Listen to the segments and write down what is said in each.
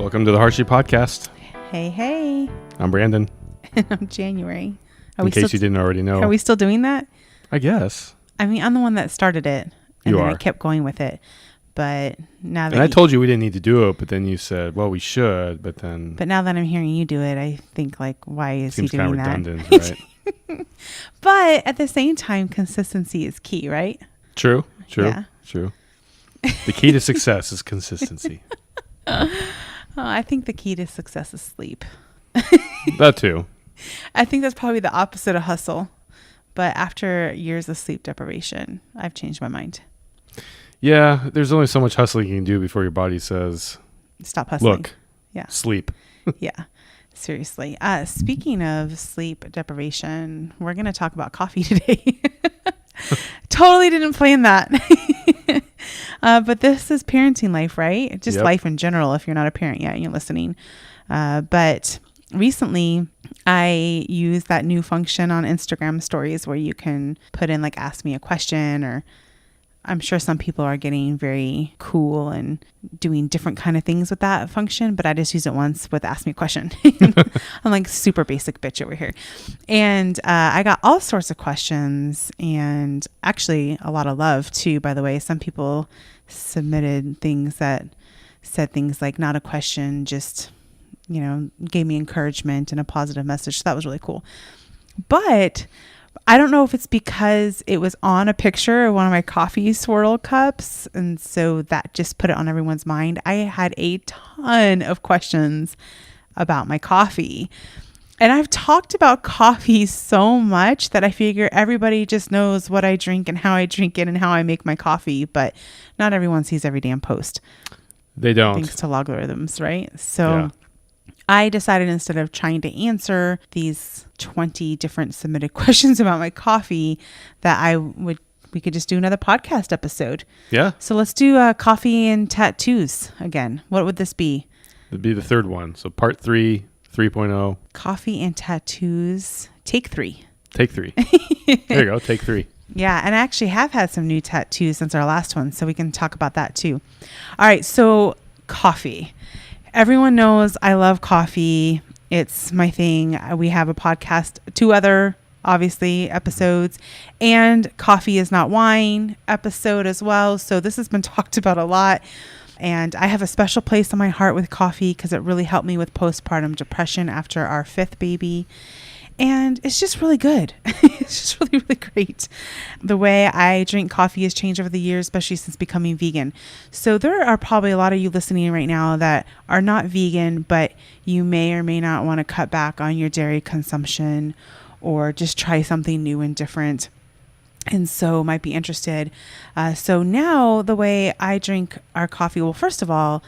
Welcome to the Hershey Podcast. Hey. I'm Brandon. And I'm January. In case you didn't already know. Are we still doing that? I guess. I mean, I'm the one that started it. And You then are. I kept going with it. But now that And I told you we didn't need to do it, but then you said, well, we should, but then... But now that I'm hearing you do it, I think, like, why is he doing seems kind that? of redundant, right? But at the same time, consistency is key, right? True. Yeah. The key to success is consistency. I think the key to success is sleep. That too. I think that's probably the opposite of hustle. But after years of sleep deprivation, I've changed my mind. Yeah, there's only so much hustling you can do before your body says, Stop hustling. look, Yeah. sleep. Yeah. Seriously. Speaking of sleep deprivation, we're going to talk about coffee today. Totally didn't plan that. But this is parenting life, right? Just life in general, if you're not a parent yet and you're listening. But recently I used that new function on Instagram stories where you can put in like, ask me a question, or I'm sure some people are getting very cool and doing different kind of things with that function, but I just used it once with ask me a question. I'm like super basic bitch over here. And I got all sorts of questions and actually a lot of love too, by the way. Some people submitted things that said things like not a question, just, you know, gave me encouragement and a positive message. So that was really cool. But I don't know if it's because it was on a picture of one of my coffee swirl cups, and so that just put it on everyone's mind. I had a ton of questions about my coffee. And I've talked about coffee so much that I figure everybody just knows what I drink and how I drink it and how I make my coffee, but not everyone sees every damn post. They don't. Thanks to logarithms, right? So I decided instead of trying to answer these 20 different submitted questions about my coffee, that we could just do another podcast episode. Yeah. So let's do coffee and tattoos again. What would this be? It'd be the third one. So part 3, 3.0. Coffee and tattoos. Take 3. Take 3. There you go. Take 3. Yeah. And I actually have had some new tattoos since our last one, so we can talk about that too. All right. So coffee. Everyone knows I love coffee. It's my thing. We have a podcast, 2 other, obviously, episodes, and Coffee is Not Wine episode as well. So this has been talked about a lot. And I have a special place in my heart with coffee because it really helped me with postpartum depression after our 5th baby. And it's just really good. It's just really, really great. The way I drink coffee has changed over the years, especially since becoming vegan. So there are probably a lot of you listening right now that are not vegan, but you may or may not want to cut back on your dairy consumption or just try something new and different. And so might be interested. So now the way I drink our coffee, well, first of all,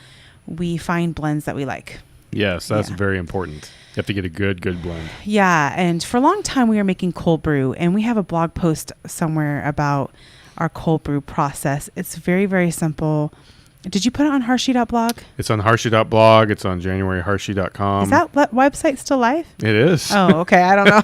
we find blends that we like. Yes, that's very important. You have to get a good blend. Yeah. And for a long time, we were making cold brew, and we have a blog post somewhere about our cold brew process. It's very, very simple. Did you put it on Hershey.blog? It's on Hershey.blog. It's on JanuaryHershey.com. Is that website still live? It is. Oh, okay. I don't know.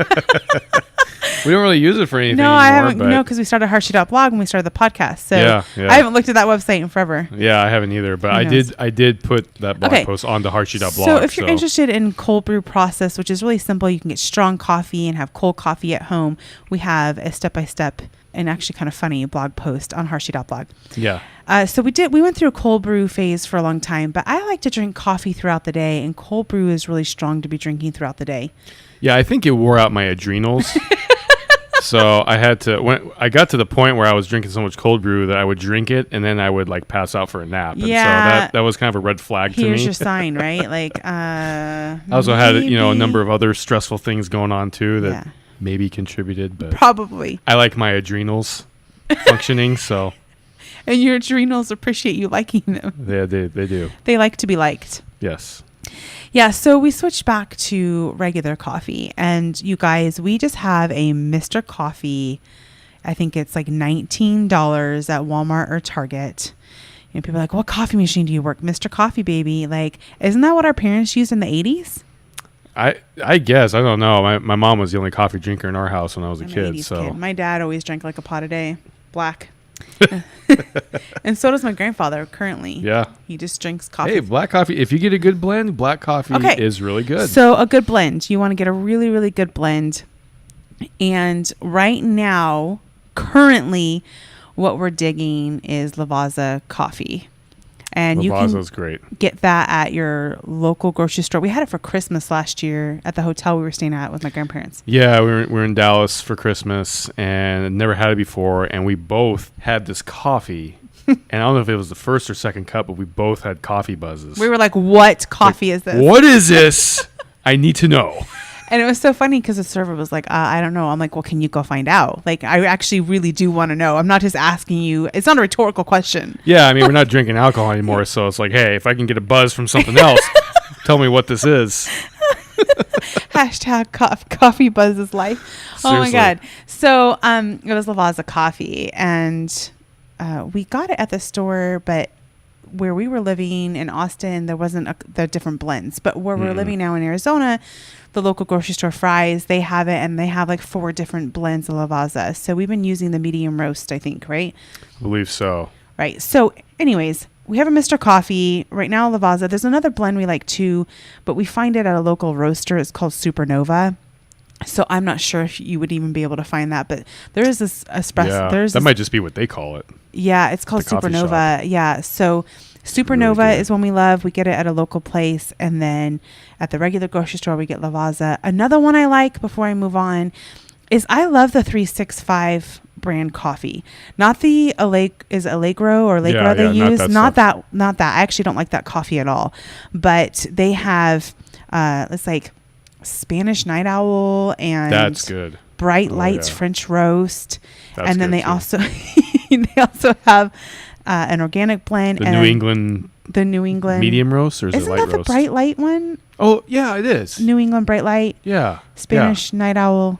We don't really use it for anything No, anymore. I haven't. No, because we started Hershey.blog when we started the podcast. So Yeah. I haven't looked at that website in forever. Yeah, I haven't either. But I did put that blog post onto Hershey.blog. So if you're interested in cold brew process, which is really simple, you can get strong coffee and have cold coffee at home. We have a step-by-step and actually kind of funny blog post on Hershey.blog. Yeah. So we went through a cold brew phase for a long time, but I like to drink coffee throughout the day, and cold brew is really strong to be drinking throughout the day. Yeah, I think it wore out my adrenals. So I had to, when I got to the point where I was drinking so much cold brew that I would drink it and then I would like pass out for a nap. And so that was kind of a red flag to me. Here's your sign, right? Like, I also had, a number of other stressful things going on too that maybe contributed, but probably I like my adrenals functioning. So, and your adrenals appreciate you liking them. They do. They like to be liked. Yes. Yeah, so we switched back to regular coffee, and you guys, we just have a Mr. Coffee. I think it's like $19 at Walmart or Target. You know, people are like, what coffee machine do you work? Mr. Coffee, baby. Like, isn't that what our parents used in the 80s? I guess. I don't know. My mom was the only coffee drinker in our house when I was a kid. So My dad always drank like a pot a day, black. And so does my grandfather currently. Yeah. He just drinks coffee. Hey, black coffee. If you get a good blend, black coffee is really good. So a good blend. You want to get a really, really good blend. And right now, currently, what we're digging is Lavazza coffee. And Lavazza's great. Get that at your local grocery store. We had it for Christmas last year at the hotel we were staying at with my grandparents. Yeah, we were in Dallas for Christmas and never had it before. And we both had this coffee. And I don't know if it was the first or second cup, but we both had coffee buzzes. We were like, what coffee is this? What is this? I need to know. And it was so funny because the server was like, I don't know. I'm like, well, can you go find out? Like, I actually really do want to know. I'm not just asking you. It's not a rhetorical question. Yeah, I mean, we're not drinking alcohol anymore. So it's like, hey, if I can get a buzz from something else, tell me what this is. Hashtag coffee buzz is life. Seriously. Oh, my God. So it was Lavazza coffee. And we got it at the store, but where we were living in Austin, there wasn't the different blends. But where we're living now in Arizona, the local grocery store Fry's, they have it, and they have like 4 different blends of Lavazza. So we've been using the medium roast, I think, right? I believe so. Right. So anyways, we have a Mr. Coffee right now, Lavazza. There's another blend we like too, but we find it at a local roaster. It's called Supernova. So I'm not sure if you would even be able to find that, but there is this espresso. Yeah, that might just be what they call it. Yeah, it's called Supernova. Yeah. So Supernova really is one we love. We get it at a local place. And then at the regular grocery store, we get Lavazza. Another one I like before I move on is I love the 365 brand coffee. Not the Allegro or Allegro they use. Not that. I actually don't like that coffee at all. But they have, it's like Spanish Night Owl and that's good. Bright Lights French Roast. That's and then they also have an organic blend. The New England medium roast, or is it light roast? Isn't that the Bright Light one? Oh, yeah, it is. New England Bright Light. Yeah. Spanish Night Owl.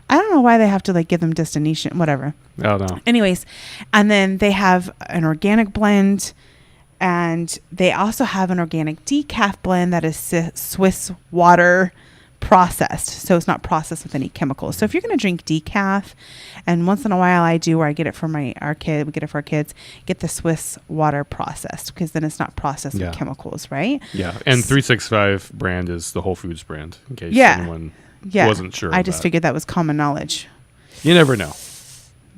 I don't know why they have to like give them destination, whatever. I don't know. Anyways, and then they have an organic blend, and they also have an organic decaf blend that is Swiss water processed. So it's not processed with any chemicals. So if you're going to drink decaf, and once in a while I do, where I get it for we get it for our kids, get the Swiss water processed, because then it's not processed with chemicals, right? Yeah. And 365 brand is the Whole Foods brand, in case anyone wasn't sure. I just figured that was common knowledge. You never know.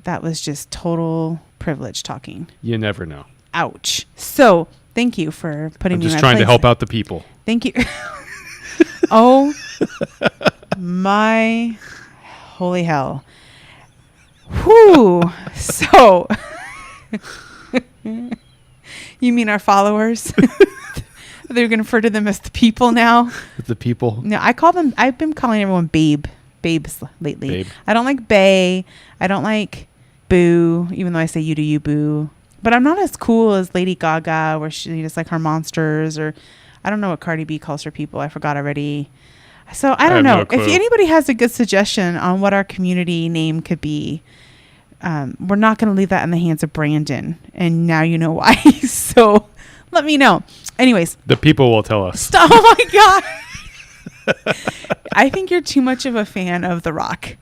That was just total privilege talking. You never know. Ouch. So thank you for putting me in my place. Just trying to help out the people. Thank you. Oh my holy hell. Whew. So you mean our followers? They're going to refer to them as the people now. The people. No, I've been calling everyone babes lately. Babe. I don't like bae. I don't like boo, even though I say you do you boo. But I'm not as cool as Lady Gaga, where she just like her monsters, or I don't know what Cardi B calls her people. I forgot already. So I don't know. If anybody has a good suggestion on what our community name could be, we're not going to leave that in the hands of Brandon. And now you know why. So let me know. Anyways. The people will tell us. Oh my God. I think you're too much of a fan of The Rock.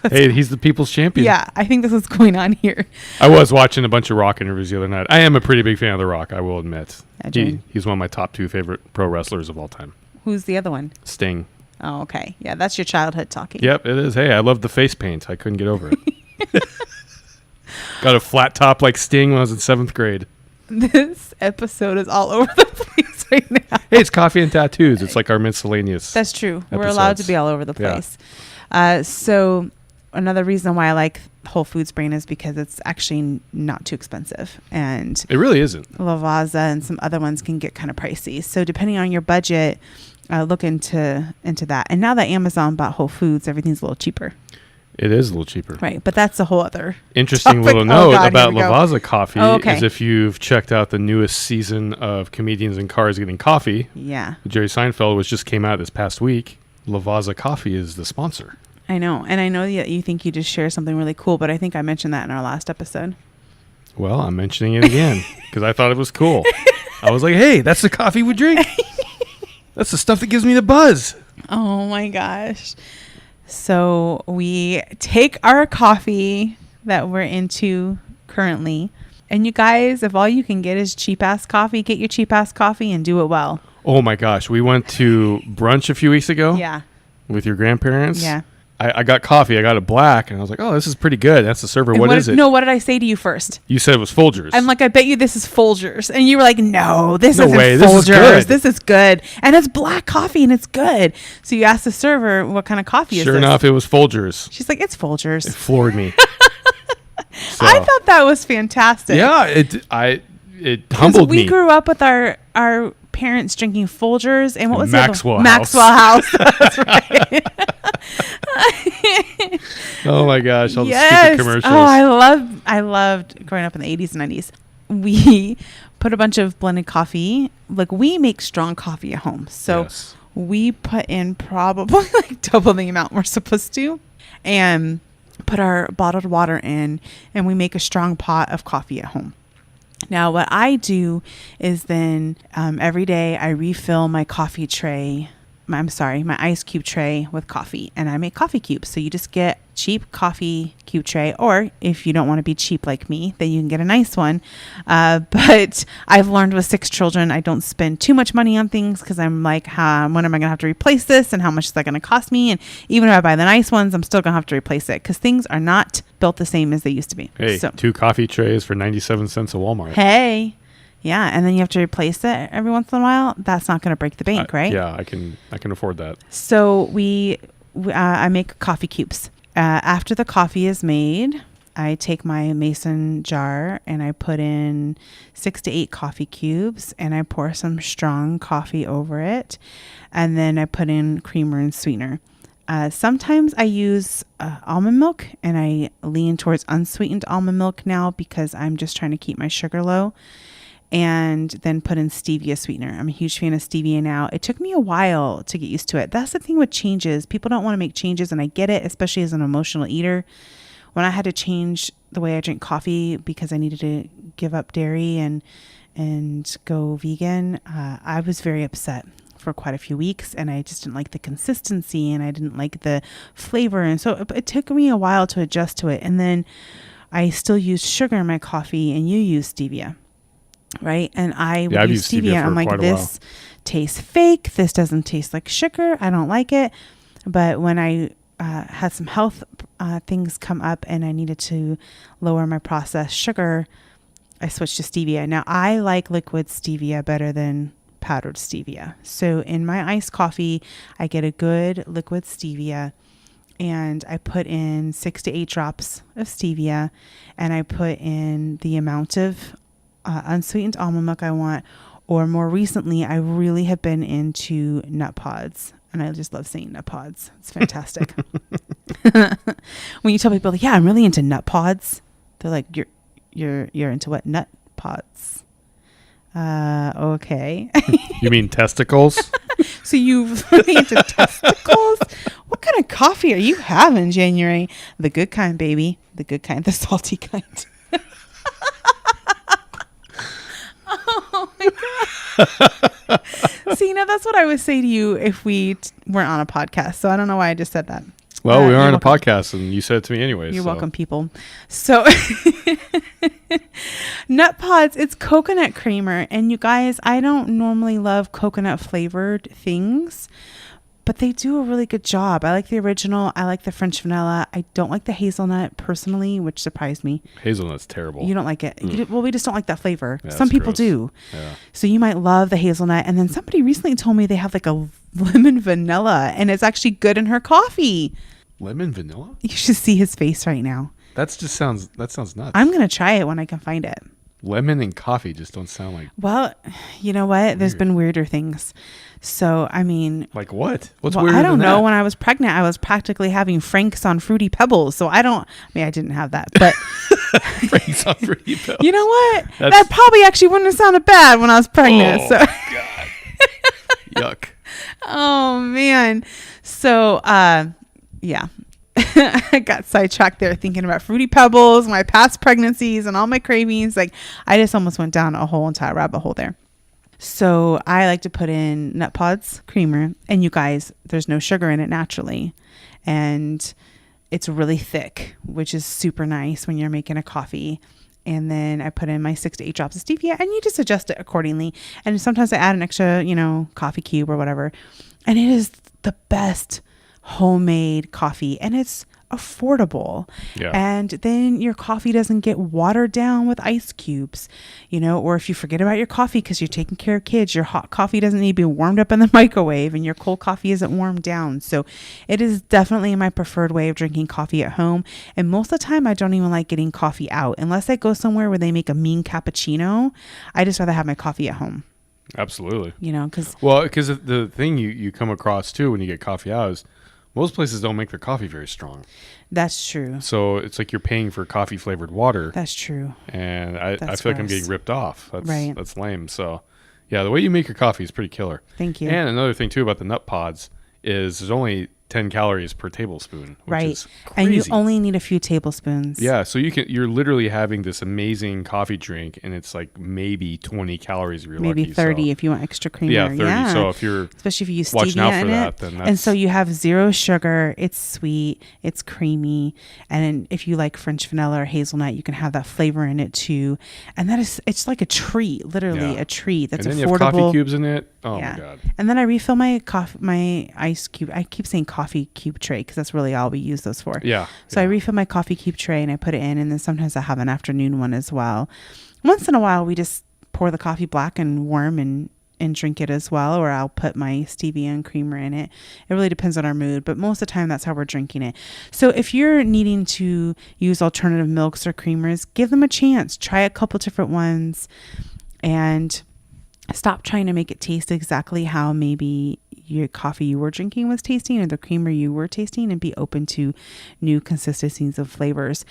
Hey, he's the people's champion. Yeah, I think this is going on here. I was watching a bunch of Rock interviews the other night. I am a pretty big fan of The Rock, I will admit. He's one of my top 2 favorite pro wrestlers of all time. Who's the other one? Sting. Oh, okay. Yeah, that's your childhood talking. Yep, it is. Hey, I love the face paint. I couldn't get over it. Got a flat top like Sting when I was in 7th grade. This episode is all over the place right now. Hey, it's coffee and tattoos. It's like our miscellaneous. That's true. Episodes. We're allowed to be all over the place. Yeah. So another reason why I like Whole Foods brand is because it's actually not too expensive. And it really isn't. Lavazza and some other ones can get kind of pricey. So depending on your budget, look into that. And now that Amazon bought Whole Foods, everything's a little cheaper. It is a little cheaper. Right. But that's a whole other interesting topic. Little note about Lavazza coffee is if you've checked out the newest season of Comedians in Cars Getting Coffee. Yeah. Jerry Seinfeld, which just came out this past week. Lavazza coffee is the sponsor. I know. And I know that you think you just shared something really cool, but I think I mentioned that in our last episode. Well, I'm mentioning it again because I thought it was cool. I was like, hey, that's the coffee we drink. That's the stuff that gives me the buzz. Oh my gosh. So we take our coffee that we're into currently. And you guys, if all you can get is cheap ass coffee, get your cheap ass coffee and do it well. Oh my gosh. We went to brunch a few weeks ago. Yeah. With your grandparents. Yeah. I got coffee. I got it black. And I was like, oh, this is pretty good. That's the server. What is it? No, what did I say to you first? You said it was Folgers. I'm like, I bet you this is Folgers. And you were like, no, this isn't way. Folgers. This is good. And it's black coffee and it's good. So you asked the server, what kind of coffee is this? Sure enough, it was Folgers. She's like, it's Folgers. It floored me. So, I thought that was fantastic. Yeah, it humbled me. We grew up with our parents drinking Folgers and what was Maxwell it? House. Maxwell House. That's right. Oh my gosh! All the stupid commercials. Oh, I loved growing up in the 80s and 90s. We put a bunch of blended coffee. Like, we make strong coffee at home, so Yes. we put in probably like double the amount we're supposed to, and put our bottled water in, and we make a strong pot of coffee at home. Now, what I do is then every day I refill my coffee tray. My ice cube tray with coffee, and I make coffee cubes. So you just get cheap coffee cube tray, or if you don't want to be cheap like me, then you can get a nice one. But I've learned with 6 children, I don't spend too much money on things because I'm like, when am I going to have to replace this, and how much is that going to cost me? And even if I buy the nice ones, I'm still going to have to replace it because things are not built the same as they used to be. Hey, so, 2 coffee trays for 97 cents at Walmart. Hey. Yeah, and then you have to replace it every once in a while. That's not going to break the bank, right? Yeah, I can afford that. So I make coffee cubes. After the coffee is made, I take my mason jar and I put in 6 to 8 coffee cubes, and I pour some strong coffee over it, and then I put in creamer and sweetener. Sometimes I use almond milk, and I lean towards unsweetened almond milk now because I'm just trying to keep my sugar low. And then put in stevia sweetener. I'm a huge fan of stevia now. It took me a while to get used to it. That's the thing with changes. People don't want to make changes, and I get it, especially as an emotional eater. When I had to change the way I drink coffee because I needed to give up dairy and go vegan, I was very upset for quite a few weeks, and I just didn't like the consistency, and I didn't like the flavor. And so it took me a while to adjust to it. And then I still use sugar in my coffee, and you use stevia. Right. And I would use stevia. I'm like, this tastes fake. This doesn't taste like sugar. I don't like it. But when I had some health things come up and I needed to lower my processed sugar, I switched to stevia. Now, I like liquid stevia better than powdered stevia. So in my iced coffee, I get a good liquid stevia, and I put in 6 to 8 drops of stevia, and I put in the amount of unsweetened almond milk I want, or more recently, I really have been into nut pods, and I just love saying nut pods. It's fantastic. When you tell people, like, yeah, I'm really into nut pods, they're like, you're into what? Nut pods? Okay. You mean testicles? So you really into testicles? What kind of coffee are you having, January? The good kind, baby. The good kind, the salty kind. Oh my God. See, that's what I would say to you if we weren't on a podcast. So I don't know why I just said that. Well, we are on a podcast, and you said it to me anyways. You're welcome, people. So nut pods, it's coconut creamer. And you guys, I don't normally love coconut flavored things, but they do a really good job. I like the original. I like the French vanilla. I don't like the hazelnut personally, which surprised me. Hazelnut's terrible. You don't like it. Well, we just don't like that flavor. Yeah, some people gross. Do. Yeah. So you might love the hazelnut. And then somebody recently told me they have like a lemon vanilla, and it's actually good in her coffee. Lemon vanilla? You should see his face right now. That sounds nuts. I'm going to try it when I can find it. Lemon and coffee just don't sound like... Well, you know what? Weird. There's been weirder things. So, I mean... Like what? What's weirder I don't than know. that? When I was pregnant, I was practically having Franks on Fruity Pebbles. So I didn't have that, but... Franks on Fruity Pebbles. You know what? That probably actually wouldn't have sounded bad when I was pregnant. Oh, so. God. Yuck. Oh, man. So, yeah. I got sidetracked there thinking about Fruity Pebbles, my past pregnancies, and all my cravings. Like, I just almost went down a whole entire rabbit hole there. So I like to put in nut pods creamer, and you guys, there's no sugar in it naturally, and it's really thick, which is super nice when you're making a coffee. And then I put in my 6 to 8 drops of stevia, and you just adjust it accordingly. And sometimes I add an extra, coffee cube or whatever. And it is the best homemade coffee, and it's affordable. Yeah. And then your coffee doesn't get watered down with ice cubes, or if you forget about your coffee because you're taking care of kids, your hot coffee doesn't need to be warmed up in the microwave, and your cold coffee isn't warmed down. So it is definitely my preferred way of drinking coffee at home. And most of the time I don't even like getting coffee out unless I go somewhere where they make a mean cappuccino. I just rather have my coffee at home. Absolutely. Because the thing you come across too when you get coffee out is most places don't make their coffee very strong. That's true. So it's like you're paying for coffee flavored water. That's true. And I feel like I'm getting ripped off. That's lame. So yeah, the way you make your coffee is pretty killer. Thank you. And another thing too about the nut pods is there's only 10 calories per tablespoon, which is crazy. And you only need a few tablespoons. Yeah, so you're literally having this amazing coffee drink, and it's like maybe 20 calories if you're maybe lucky. 30 if you want extra creamer. Yeah, 30. Yeah. So if you're especially if you use watching out stevia for in that, it, then that's... And so you have 0 sugar, it's sweet, it's creamy, and if you like French vanilla or hazelnut, you can have that flavor in it too. And it's like a treat, literally a treat that's affordable. And then you have coffee cubes in it. Oh my God. And then I refill my ice cube. I keep saying coffee cube tray because that's really all we use those for. Yeah. So I refill my coffee cube tray and I put it in, and then sometimes I have an afternoon one as well. Once in a while, we just pour the coffee black and warm and drink it as well, or I'll put my stevia and creamer in it. It really depends on our mood, but most of the time that's how we're drinking it. So if you're needing to use alternative milks or creamers, give them a chance. Try a couple different ones and stop trying to make it taste exactly how maybe your coffee you were drinking was tasting or the creamer you were tasting, and be open to new consistencies of flavors.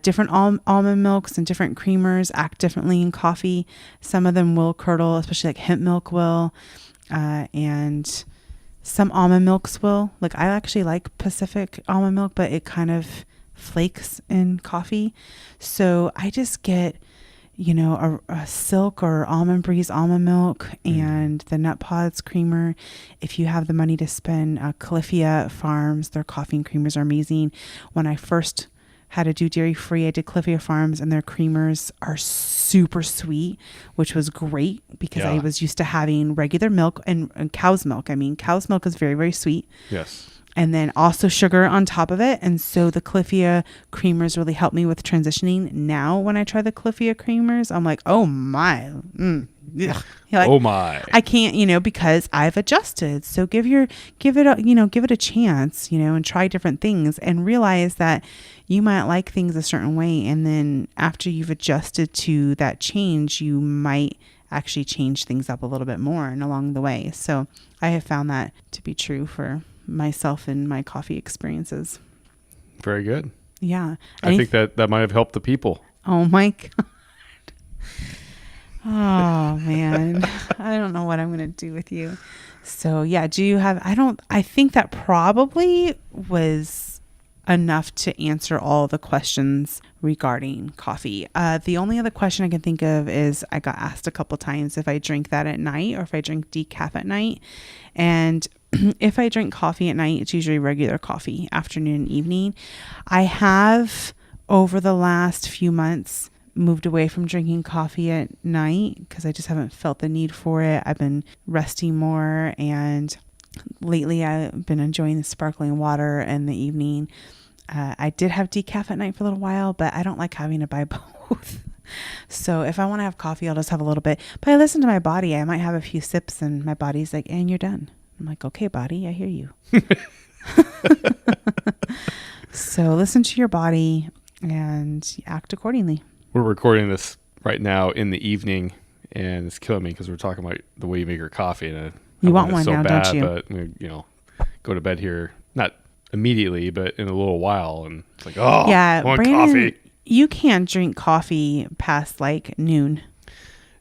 Different almond milks and different creamers act differently in coffee. Some of them will curdle, especially like hemp milk will, and some almond milks will. Like I actually like Pacific almond milk, but it kind of flakes in coffee. So I just get a Silk or Almond Breeze almond milk and the Nut Pods creamer. If you have the money to spend, Califia Farms, their coffee and creamers are amazing. When I first had to do dairy free, I did Califia Farms, and their creamers are super sweet, which was great because I was used to having regular milk and cow's milk. I mean, cow's milk is very, very sweet. Yes. And then also sugar on top of it. And so the Califia creamers really helped me with transitioning. Now, when I try the Califia creamers, I'm like, oh my, like, oh my, I can't, because I've adjusted. So give it a chance, and try different things and realize that you might like things a certain way. And then after you've adjusted to that change, you might actually change things up a little bit more and along the way. So I have found that to be true for myself and my coffee experiences. Very good. Yeah. I think that might have helped the people. Oh my God. Oh man. I don't know what I'm going to do with you. So yeah, I think that probably was enough to answer all the questions regarding coffee. The only other question I can think of is I got asked a couple times if I drink that at night or if I drink decaf at night. And if I drink coffee at night, it's usually regular coffee, afternoon and evening. I have, over the last few months, moved away from drinking coffee at night because I just haven't felt the need for it. I've been resting more, and lately I've been enjoying the sparkling water in the evening. I did have decaf at night for a little while, but I don't like having to buy both. So if I want to have coffee, I'll just have a little bit. But I listen to my body. I might have a few sips and my body's like, and you're done. I'm like, okay, body, I hear you. So listen to your body and act accordingly. We're recording this right now in the evening, and it's killing me because we're talking about the way you make your coffee. And you want one now, don't you? But go to bed here, not immediately, but in a little while, and it's like, oh, yeah, I want Brandon, coffee. You can't drink coffee past like noon.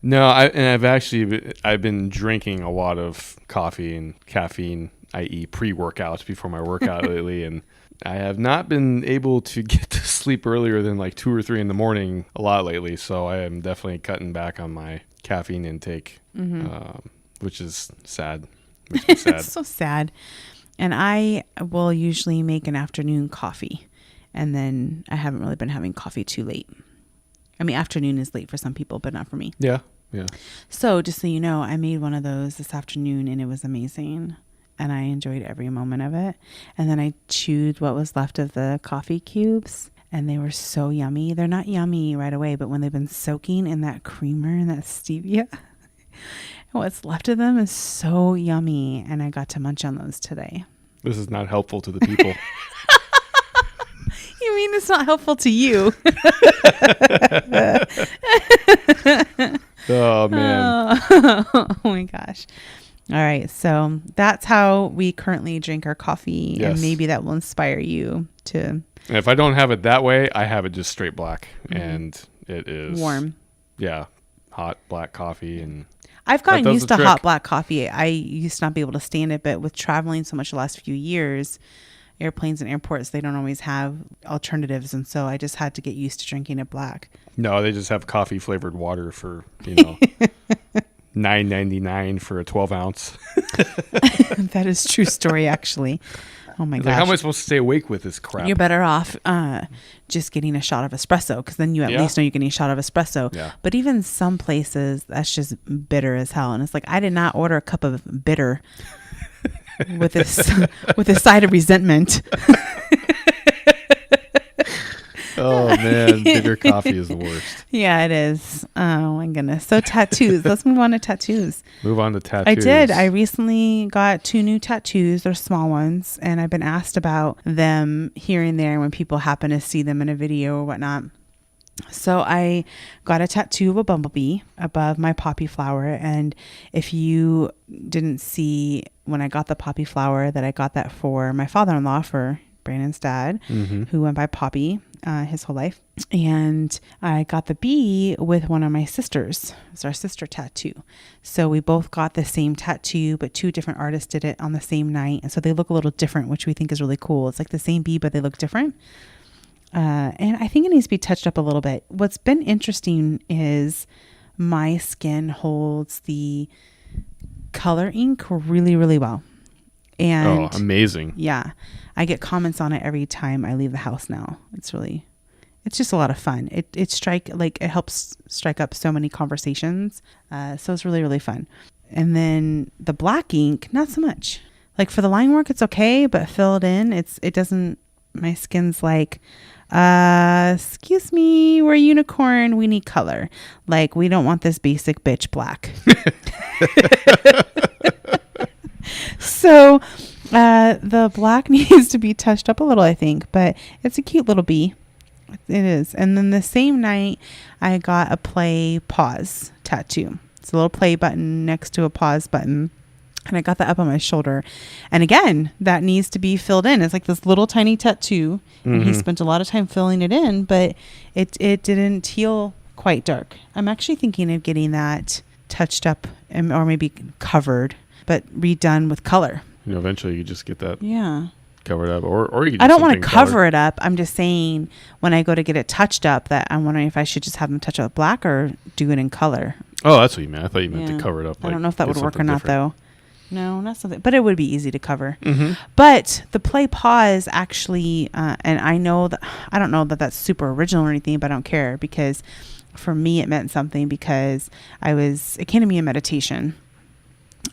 No, I've been drinking a lot of coffee and caffeine, i.e. pre-workouts before my workout lately, and I have not been able to get to sleep earlier than like 2 or 3 in the morning a lot lately. So I am definitely cutting back on my caffeine intake, which is sad. It's so sad. And I will usually make an afternoon coffee, and then I haven't really been having coffee too late. I mean, afternoon is late for some people, but not for me. Yeah. Yeah. So just so you know, I made one of those this afternoon and it was amazing. And I enjoyed every moment of it. And then I chewed what was left of the coffee cubes and they were so yummy. They're not yummy right away, but when they've been soaking in that creamer and that stevia, what's left of them is so yummy. And I got to munch on those today. This is not helpful to the people. You mean it's not helpful to you? Oh, man. Oh my gosh. All right. So that's how we currently drink our coffee. Yes. And maybe that will inspire you to. And if I don't have it that way, I have it just straight black. And it is warm. Yeah. Hot black coffee. And I've gotten used to hot black coffee. I used to not be able to stand it, but with traveling so much the last few years, airplanes and airports, they don't always have alternatives. And so I just had to get used to drinking it black. No, they just have coffee flavored water for, $9.99 for a 12 ounce. That is true story, actually. Oh my gosh. Like, how am I supposed to stay awake with this crap? You're better off just getting a shot of espresso because then you at least know you're getting a shot of espresso. Yeah. But even some places, that's just bitter as hell. And it's like, I did not order a cup of bitter with a side of resentment. Oh, man. Bitter coffee is the worst. Yeah, it is. Oh, my goodness. So tattoos. Let's move on to tattoos. Move on to tattoos. I did. I recently got 2 new tattoos. They're small ones. And I've been asked about them here and there when people happen to see them in a video or whatnot. So I got a tattoo of a bumblebee above my poppy flower. And if you didn't see when I got the poppy flower, that I got that for my father-in-law, for Brandon's dad, who went by Poppy his whole life. And I got the bee with one of my sisters. It's our sister tattoo. So we both got the same tattoo, but 2 different artists did it on the same night. And so they look a little different, which we think is really cool. It's like the same bee, but they look different. And I think it needs to be touched up a little bit. What's been interesting is my skin holds the color ink really, really well. And amazing. Yeah. I get comments on it every time I leave the house now. It's just a lot of fun. It helps strike up so many conversations. So it's really, really fun. And then the black ink, not so much. Like for the line work, it's okay, but filled in, it doesn't, my skin's like, excuse me, we're a unicorn. We need color. Like, we don't want this basic bitch black. So the black needs to be touched up a little, I think, but it's a cute little bee. It is. And then the same night I got a play pause tattoo. It's a little play button next to a pause button. And I got that up on my shoulder. And again, that needs to be filled in. It's like this little tiny tattoo. And he spent a lot of time filling it in, but it didn't heal quite dark. I'm actually thinking of getting that touched up or maybe covered, but redone with color. Eventually you just get that covered up, or you can I don't want to cover it up. I'm just saying when I go to get it touched up, that I'm wondering if I should just have them touch it with black or do it in color. Oh, that's what you meant. I thought you meant to cover it up. I don't know if that would work or not, though. No, not something, but it would be easy to cover. But the play pause actually, and I don't know that that's super original or anything, but I don't care, because for me it meant something, because it came to me in meditation.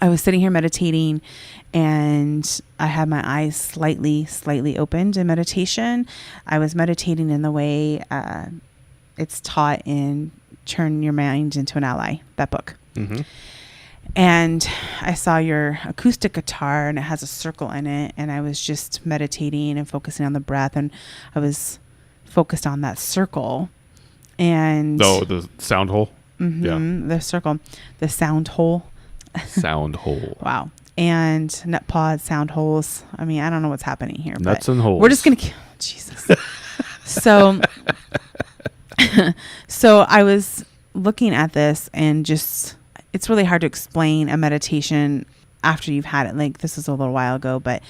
I was sitting here meditating and I had my eyes slightly opened in meditation. I was meditating in the way it's taught in Turn Your Mind into an Ally, that book. And I saw your acoustic guitar and it has a circle in it. And I was just meditating and focusing on the breath. And I was focused on that circle. And the sound hole. The circle, the sound hole. Sound hole. Wow. And nut pods, sound holes. I mean, I don't know what's happening here. Nuts and holes. We're just going to... Jesus. So I was looking at this and just... It's really hard to explain a meditation after you've had it. Like, this is a little while ago, but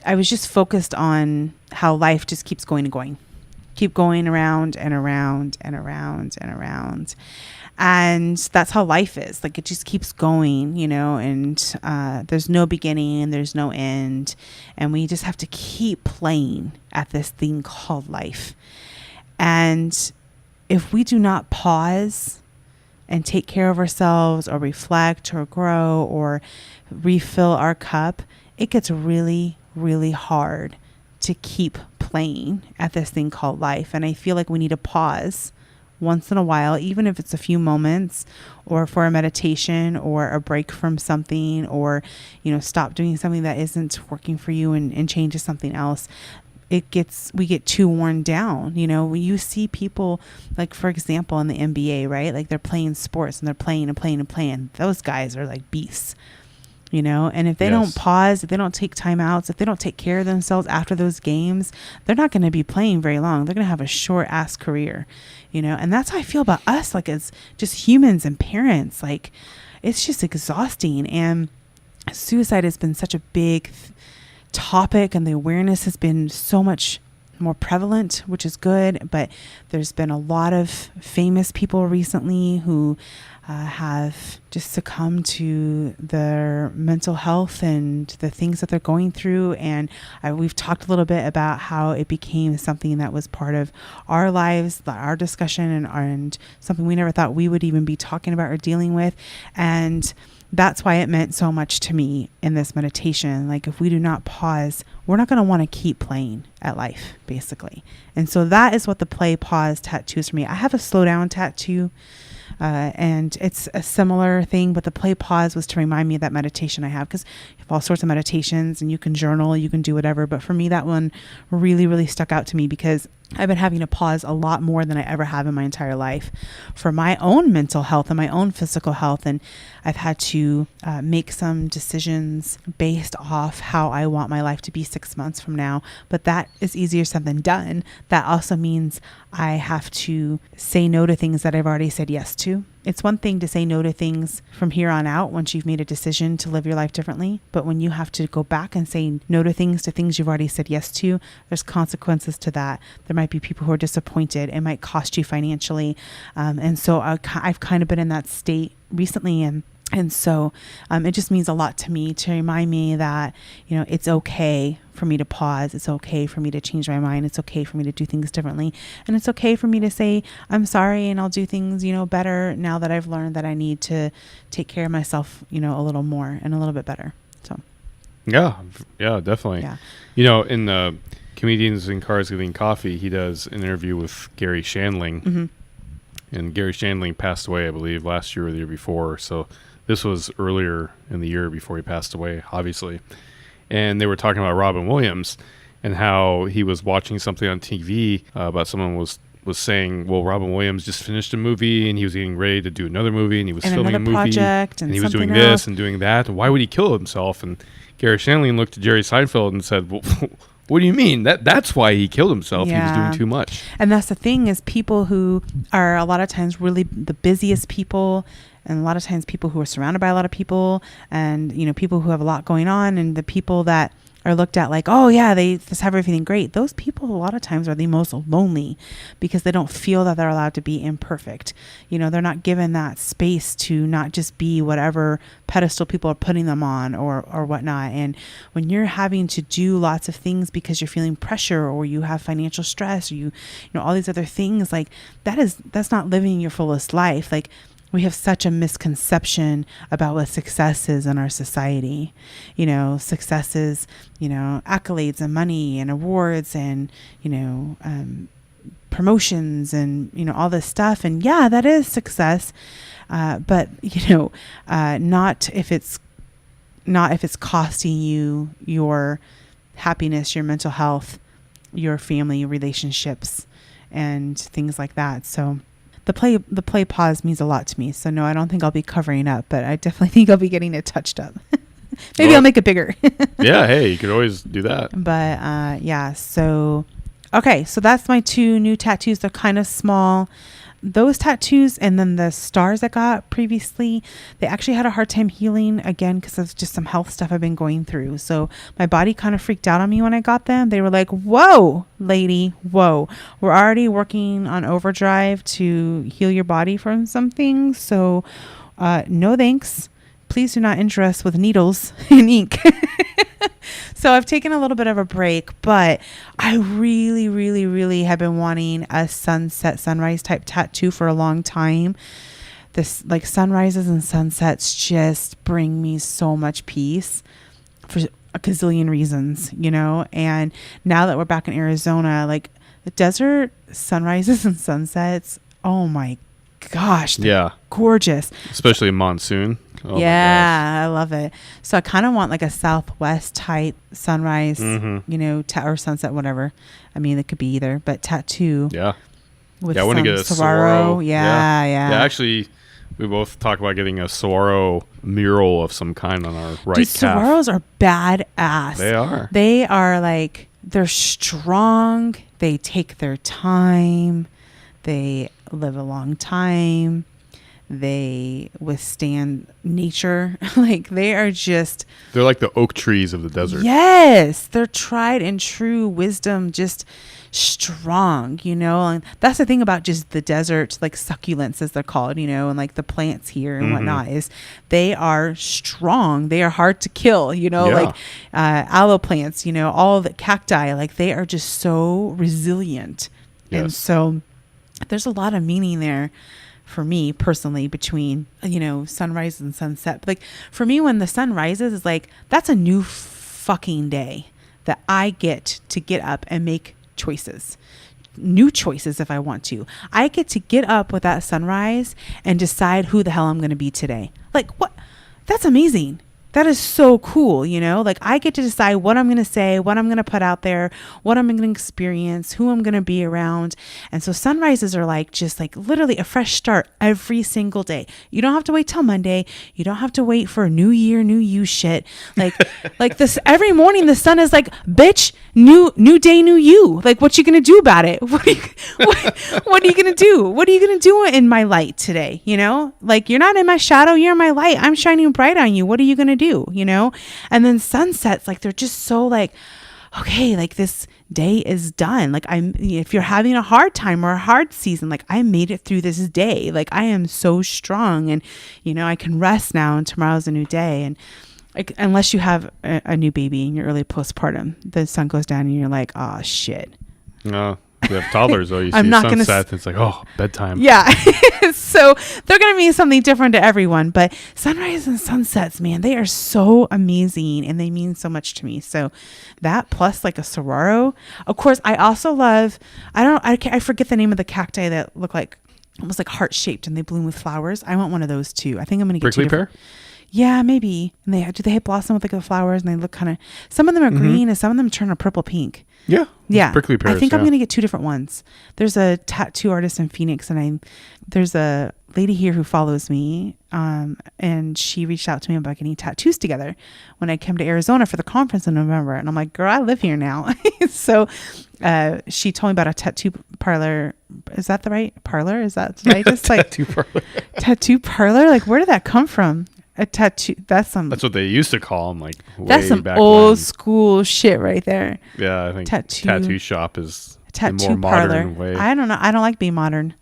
I was just focused on how life just keeps going and going. Keep going around and around and around and around. And that's how life is. Like, it just keeps going, and there's no beginning and there's no end. And we just have to keep playing at this thing called life. And if we do not pause and take care of ourselves or reflect or grow or refill our cup, it gets really, really hard to keep playing at this thing called life. And I feel like we need to pause once in a while, even if it's a few moments, or for a meditation or a break from something, or, stop doing something that isn't working for you and change to something else. We get too worn down. When you see people, like, for example, in the NBA, right? Like, they're playing sports and they're playing and playing and playing. Those guys are like beasts. And if they don't pause, if they don't take time outs, if they don't take care of themselves after those games, they're not going to be playing very long. They're going to have a short ass career, and that's how I feel about us, like, as just humans and parents. Like, it's just exhausting. And suicide has been such a big topic, and the awareness has been so much more prevalent, which is good. But there's been a lot of famous people recently who have just succumbed to their mental health and the things that they're going through. And we've talked a little bit about how it became something that was part of our lives, our discussion, and something we never thought we would even be talking about or dealing with. And that's why it meant so much to me in this meditation. Like, if we do not pause, we're not going to want to keep playing at life, basically. And so that is what the play pause tattoo is for me. I have a slow down tattoo. And it's a similar thing, but the play pause was to remind me of that meditation I have, because you have all sorts of meditations and you can journal, you can do whatever. But for me, that one really, really stuck out to me, because I've been having to pause a lot more than I ever have in my entire life for my own mental health and my own physical health. And I've had to make some decisions based off how I want my life to be 6 months from now. But that is easier said than done. That also means I have to say no to things that I've already said yes to. It's one thing to say no to things from here on out once you've made a decision to live your life differently. But when you have to go back and say no to things you've already said yes to, there's consequences to that. There might be people who are disappointed. It might cost you financially. And so I've kind of been in that state recently. And so it just means a lot to me to remind me that, it's okay for me to pause. It's okay for me to change my mind. It's okay for me to do things differently. And it's okay for me to say, I'm sorry, and I'll do things, better now that I've learned that I need to take care of myself, a little more and a little bit better. So. Yeah, definitely. Yeah. In the Comedians in Cars Getting Coffee, he does an interview with Gary Shandling. Mm-hmm. And Gary Shandling passed away, I believe, last year or the year before. So this was earlier in the year before he passed away, obviously. And they were talking about Robin Williams and how he was watching something on TV about someone was saying, well, Robin Williams just finished a movie and he was getting ready to do another movie, and he was filming a movie project and he was doing this and doing that. Why would he kill himself? And Gary Shandling looked at Jerry Seinfeld and said, well, what do you mean? That's why he killed himself. Yeah. He was doing too much. And that's the thing, is people who are a lot of times really the busiest people, and a lot of times people who are surrounded by a lot of people, and, people who have a lot going on, and the people that are looked at like, oh yeah, they just have everything great. Those people a lot of times are the most lonely, because they don't feel that they're allowed to be imperfect. They're not given that space to not just be whatever pedestal people are putting them on or whatnot. And when you're having to do lots of things because you're feeling pressure, or you have financial stress, or you know, all these other things, like that's not living your fullest life. Like, we have such a misconception about what success is in our society. Success is, accolades and money and awards and, promotions and, all this stuff. And yeah, that is success. But, not if it's costing you your happiness, your mental health, your family relationships, and things like that. So the play pause means a lot to me. So no, I don't think I'll be covering up, but I definitely think I'll be getting it touched up. Maybe I'll make it bigger. Yeah, hey, you could always do that. But yeah, so okay, so that's my 2 new tattoos. They're kind of small. Those tattoos, and then the stars I got previously, they actually had a hard time healing again because of just some health stuff I've been going through. So my body kind of freaked out on me when I got them. They were like, whoa, lady, whoa. We're already working on overdrive to heal your body from some things. So no thanks. Please do not injure us with needles and ink. So I've taken a little bit of a break, but I really, really, really have been wanting a sunset sunrise type tattoo for a long time. This like sunrises and sunsets just bring me so much peace for a gazillion reasons, you know. And now that we're back in Arizona, like the desert sunrises and sunsets, oh my gosh, gorgeous, especially monsoon. Oh yeah, I love it. So I kind of want like a southwest type sunrise, you know, or sunset, whatever. I mean, it could be either, but tattoo. Yeah. With I want to get a saguaro. Yeah. Actually, we both talk about getting a saguaro mural of some kind on our right calf. Saguaros are badass. They are. They are like, they're strong. They take their time. They live a long time. They withstand nature. Like they're like the oak trees of the desert. Yes. They're tried and true wisdom, just strong, you know. And that's the thing about just the desert, like succulents as they're called, you know, and like the plants here and whatnot, is they are strong. They are hard to kill, you know, like aloe plants, you know, all the cacti, like they are just so resilient. Yes. And so there's a lot of meaning there for me personally between, you know, sunrise and sunset. But like for me, when the sun rises, is like, that's a new fucking day that I get to get up and make choices, new choices if I want to. I get to get up with that sunrise and decide who the hell I'm going to be today. Like what? That's amazing. That is so cool, you know? Like I get to decide what I'm going to say, what I'm going to put out there, what I'm going to experience, who I'm going to be around. And so sunrises are like just like literally a fresh start every single day. You don't have to wait till Monday. You don't have to wait for a new year, new you shit. Like like this every morning the sun is like, bitch, new day, new you. Like what you going to do about it? What are you going to do? What are you going to do in my light today? You know? Like you're not in my shadow, you're in my light. I'm shining bright on you. What are you going to do? You know? And then sunsets, like they're just so like, okay, like this day is done. Like if you're having a hard time or a hard season, like I made it through this day. Like I am so strong and, you know, I can rest now and tomorrow's a new day. And like, unless you have a new baby in your early postpartum, the sun goes down and you're like, oh shit. No. We have toddlers though. You see sunset, it's like, oh, bedtime. Yeah. So they're going to mean something different to everyone. But sunrise and sunsets, man, they are so amazing and they mean so much to me. So that plus like a saguaro. Of course, I also love, I forget the name of the cacti that look like almost like heart shaped and they bloom with flowers. I want one of those too. I think I'm going to get prickly pear. Yeah, maybe. And they blossom with like the flowers and they look kind of, some of them are green and some of them turn a purple pink. Yeah. Prickly pears. I think I'm going to get two different ones. There's a tattoo artist in Phoenix and there's a lady here who follows me. And she reached out to me about getting tattoos together when I came to Arizona for the conference in November. And I'm like, girl, I live here now. So, she told me about a tattoo parlor. Is that the right parlor? Is that right? Just like tattoo parlor. Like, where did that come from? A tattoo. That's what they used to call them. Like that's some old school shit right there. Yeah, I think tattoo shop is tattoo more modern way. I don't know. I don't like being modern.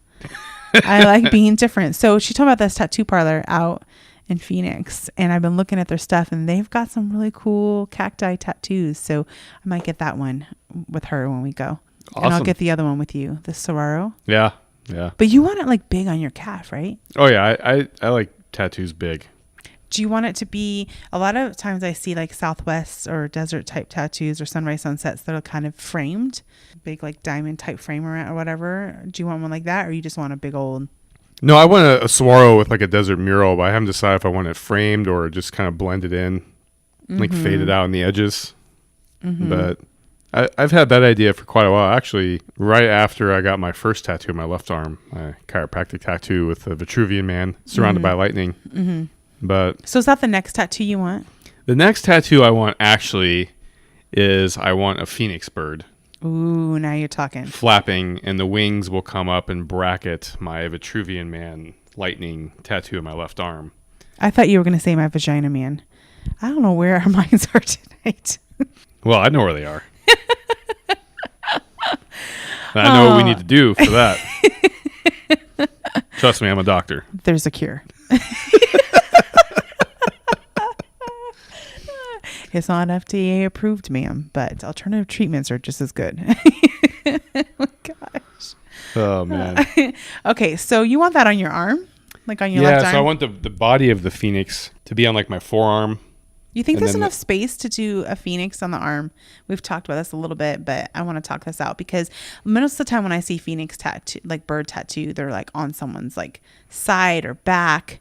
I like being different. So she told me about this tattoo parlor out in Phoenix, and I've been looking at their stuff, and they've got some really cool cacti tattoos. So I might get that one with her when we go, and I'll get the other one with you, the saguaro. Yeah. But you want it like big on your calf, right? Oh yeah, I like tattoos big. Do you want it to be, a lot of times I see like Southwest or desert type tattoos or sunrise sunsets that are kind of framed, big like diamond type frame or whatever. Do you want one like that or you just want a big old? No, I want a saguaro with like a desert mural, but I haven't decided if I want it framed or just kind of blended in, like faded out on the edges. But I've had that idea for quite a while. Actually, right after I got my first tattoo on my left arm, a chiropractic tattoo with a Vitruvian man surrounded by lightning. But so is that the next tattoo you want? The next tattoo I want actually is I want a phoenix bird. Ooh, now you're talking. Flapping, and the wings will come up and bracket my Vitruvian man lightning tattoo on my left arm. I thought you were going to say my vagina man. I don't know where our minds are tonight. Well, I know where they are. I know what we need to do for that. Trust me, I'm a doctor. There's a cure. It's not FDA approved, ma'am, but alternative treatments are just as good. Oh my gosh. Oh man. Okay, so you want that on your arm? Like on your left arm? Yeah, so I want the body of the phoenix to be on like my forearm. You think there's enough space to do a phoenix on the arm? We've talked about this a little bit, but I want to talk this out because most of the time when I see phoenix tattoo, like bird tattoo, they're like on someone's like side or back.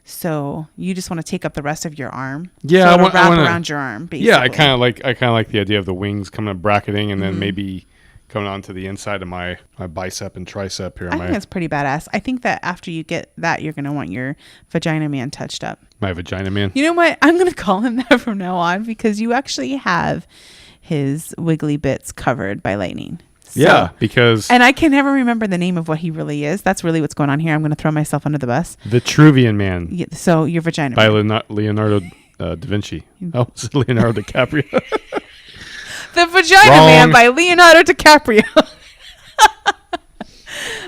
So you just want to take up the rest of your arm. Yeah, so I want around your arm. Basically. Yeah, I kind of like the idea of the wings coming up bracketing and then maybe coming onto the inside of my bicep and tricep here. I think that's pretty badass. I think that after you get that, you're going to want your vagina man touched up. My vagina man? You know what? I'm going to call him that from now on because you actually have his wiggly bits covered by lightning. So, yeah, because... And I can never remember the name of what he really is. That's really what's going on here. I'm going to throw myself under the bus. Vitruvian Man. Yeah, so your vagina by man. Leonardo da Vinci. Oh, it's Leonardo DiCaprio. The Vagina Man by Leonardo DiCaprio.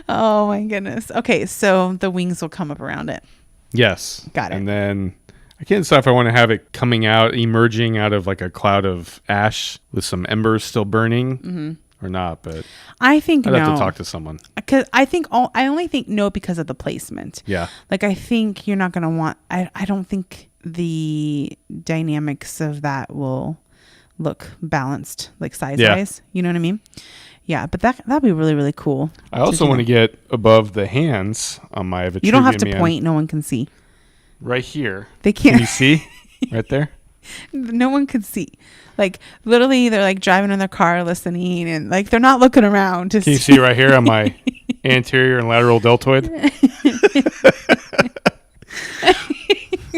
Oh my goodness. Okay, so the wings will come up around it. Yes. Got it. And then I can't decide if I want to have it coming out, emerging out of like a cloud of ash with some embers still burning or not. But I think I'd have to talk to someone. Because I only think no because of the placement. Yeah. Like I think you're not going to want, I don't think the dynamics of that will look balanced like size-wise. You know what I mean? Yeah, but that'd be really, really cool. I also want to get above the hands on my Vitruvian Man. You don't have to point. No one can see. Right here. They can't. Can you see? Right there? No one could see. Like literally they're like driving in their car listening and like they're not looking around to see. Can you see right here on my anterior and lateral deltoid?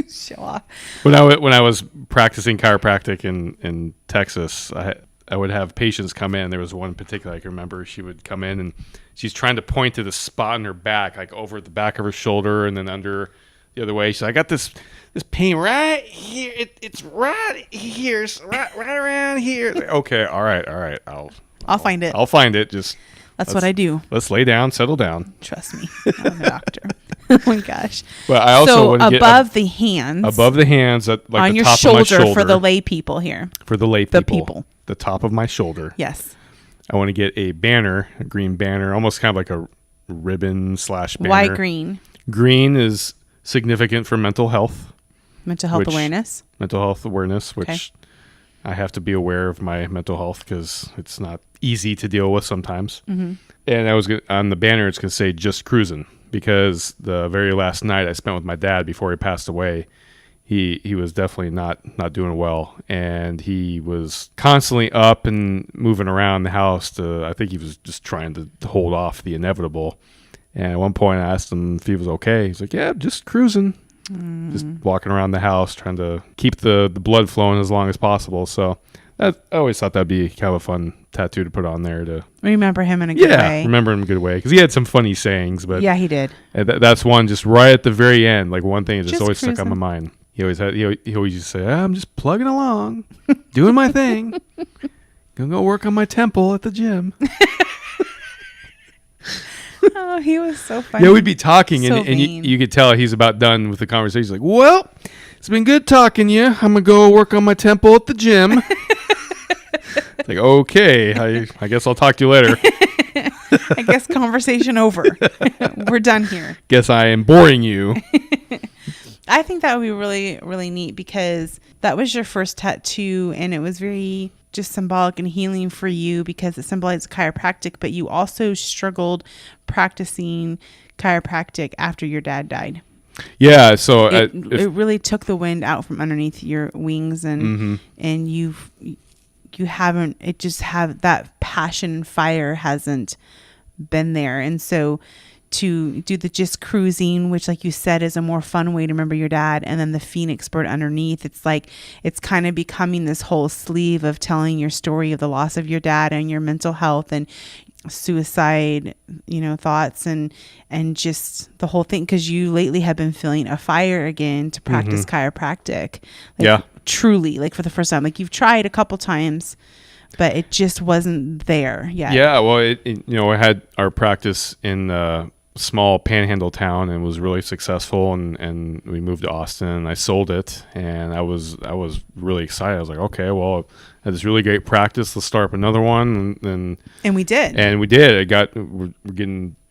Show off. When I was practicing chiropractic in Texas, I would have patients come in. There was one in particular I can remember. She would come in and she's trying to point to the spot in her back, like over the back of her shoulder and then under the other way. She's like, I got this pain right here. It's right here, right around here. Like, okay, all right. I'll find it. I'll find it. That's what I do. Let's lay down, settle down. Trust me, I'm a doctor. Oh my gosh! But I also want to get above the hands, at like on the your top shoulder, of my shoulder for the lay people here. For the lay people, the top of my shoulder. Yes. I want to get a banner, a green banner, almost kind of like a ribbon / banner. Why green? Green is significant for mental health. Mental health awareness. Mental health awareness, which I have to be aware of my mental health because it's not easy to deal with sometimes. Mm-hmm. And on the banner, it's going to say just cruising because the very last night I spent with my dad before he passed away, he was definitely not doing well. And he was constantly up and moving around the house I think he was just trying to hold off the inevitable. And at one point I asked him if he was okay. He's like, yeah, just cruising. Just walking around the house, trying to keep the blood flowing as long as possible. So I always thought that'd be kind of a fun tattoo to put on there to remember him in a good way. Yeah, remember him in a good way because he had some funny sayings. But yeah, he did. That's one just right at the very end. Like one thing that just always cruising. Stuck on my mind. He always used to say, I'm just plugging along, doing my thing. Gonna go work on my temple at the gym. Oh, he was so funny. Yeah, we'd be talking, and you could tell he's about done with the conversation. He's like, well, it's been good talking to you. I'm going to go work on my temple at the gym. It's like, okay, I guess I'll talk to you later. I guess conversation over. We're done here. Guess I am boring you. I think that would be really, really neat because that was your first tattoo, and it was very just symbolic and healing for you because it symbolized chiropractic, but you also struggled practicing chiropractic after your dad died. Yeah, so it really took the wind out from underneath your wings, and you haven't. It just that passion and fire hasn't been there, and so to do the just cruising, which like you said is a more fun way to remember your dad, and then the phoenix bird underneath, it's like it's kind of becoming this whole sleeve of telling your story of the loss of your dad and your mental health and suicide, thoughts and just the whole thing, because you lately have been feeling a fire again to practice chiropractic, truly, like for the first time. Like you've tried a couple times, but it just wasn't there yet. Yeah, well, I had our practice in small panhandle town and was really successful, and we moved to Austin and I sold it, and I was really excited. I was like, okay, well, I had this really great practice. Let's start up another one, and we did. We're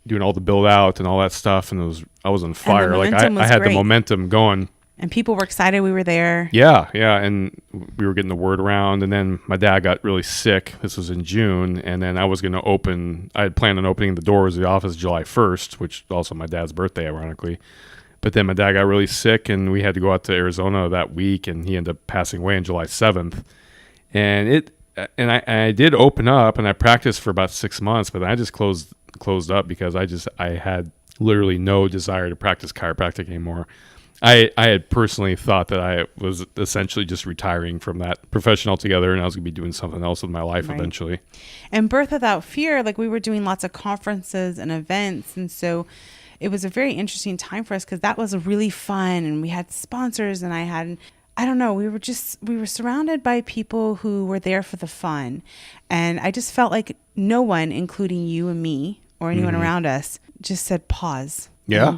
doing all the build out and all that stuff, and I was on fire. Like I had the momentum going. And people were excited we were there. Yeah, and we were getting the word around. And then my dad got really sick. This was in June. And then I had planned on opening the doors of the office July 1st, which is also my dad's birthday, ironically. But then my dad got really sick, and we had to go out to Arizona that week, and he ended up passing away on July 7th. And I did open up, and I practiced for about 6 months, but then I just closed up because I had literally no desire to practice chiropractic anymore. I had personally thought that I was essentially just retiring from that profession altogether, and I was going to be doing something else with my life eventually. And Birth Without Fear, like we were doing lots of conferences and events, and so it was a very interesting time for us because that was really fun, and we had sponsors, and I don't know, we were surrounded by people who were there for the fun, and I just felt like no one, including you and me or anyone around us, just said pause. Yeah.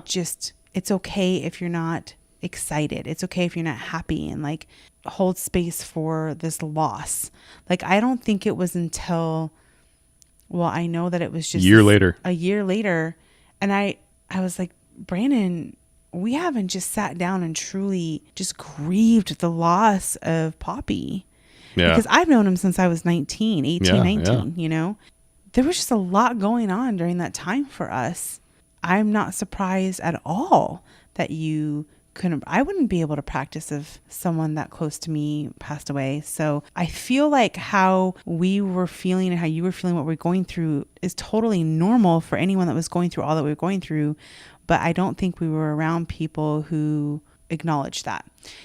It's okay if you're not excited. It's okay if you're not happy, and like hold space for this loss. Like, I don't think it was until, well, I know that it was just a year later. And I was like, Brandon, we haven't just sat down and truly just grieved the loss of Poppy. Yeah. Because I've known him since I was 19, you know, there was just a lot going on during that time for us. I'm not surprised at all that I wouldn't be able to practice if someone that close to me passed away. So I feel like how we were feeling and how you were feeling what we're going through is totally normal for anyone that was going through all that we were going through. But I don't think we were around people who acknowledged that,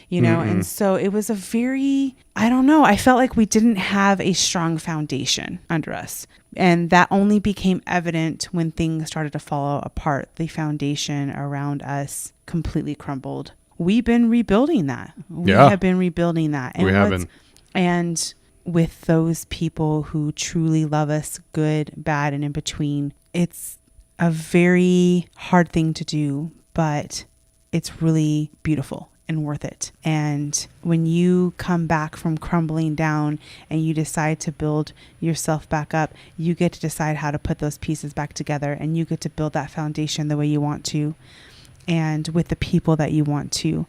you know? And so it was I felt like we didn't have a strong foundation under us. And that only became evident when things started to fall apart. The foundation around us completely crumbled. We've been rebuilding that. We have been rebuilding that. And with those people who truly love us, good, bad, and in between, it's a very hard thing to do, but it's really beautiful and worth it. And when you come back from crumbling down and you decide to build yourself back up, you get to decide how to put those pieces back together, and you get to build that foundation the way you want to and with the people that you want to.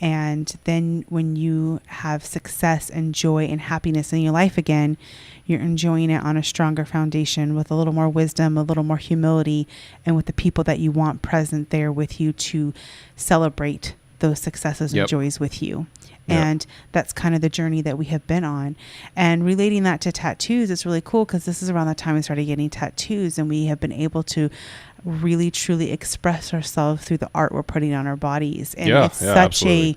And then when you have success and joy and happiness in your life again, you're enjoying it on a stronger foundation with a little more wisdom, a little more humility, and with the people that you want present there with you to celebrate those successes and joys with you. And that's kind of the journey that we have been on. And relating that to tattoos, it's really cool because this is around the time we started getting tattoos, and we have been able to really truly express ourselves through the art we're putting on our bodies. And it's such a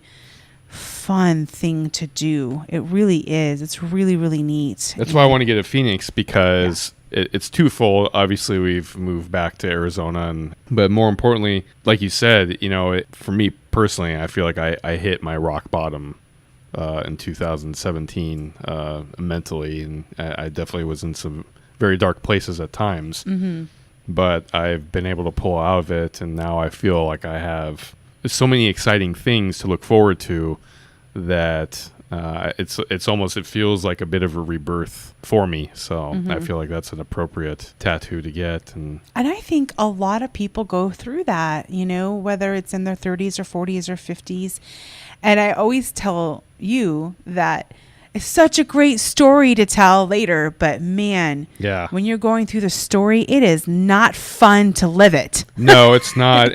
fun thing to do. It really is. It's really, really neat. That's why I want to get a Phoenix, because it's twofold. Obviously, we've moved back to Arizona, but more importantly, like you said, you know, for me personally, I feel like I hit my rock bottom in 2017 mentally, and I definitely was in some very dark places at times. But I've been able to pull out of it, and now I feel like I have so many exciting things to look forward to that it feels like a bit of a rebirth for me. So I feel like that's an appropriate tattoo to get. And I think a lot of people go through that, you know, whether it's in their 30s or 40s or 50s. And I always tell you that it's such a great story to tell later, but man, when you're going through the story, it is not fun to live it. No, it's not.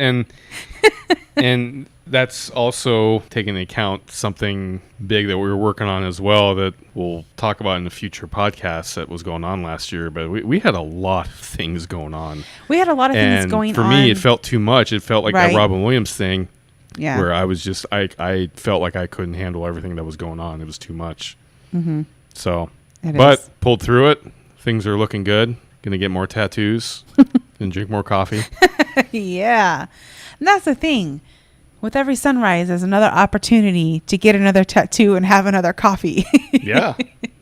And that's also taking into account something big that we were working on as well that we'll talk about in the future podcasts that was going on last year. But we had a lot of things going on. We had a lot of things going on. For me, it felt too much. It felt like that Robin Williams thing. Yeah. Where I was just, I felt like I couldn't handle everything that was going on. It was too much. So, pulled through it. Things are looking good. Going to get more tattoos and drink more coffee. And that's the thing. with every sunrise is another opportunity to get another tattoo and have another coffee. Yeah,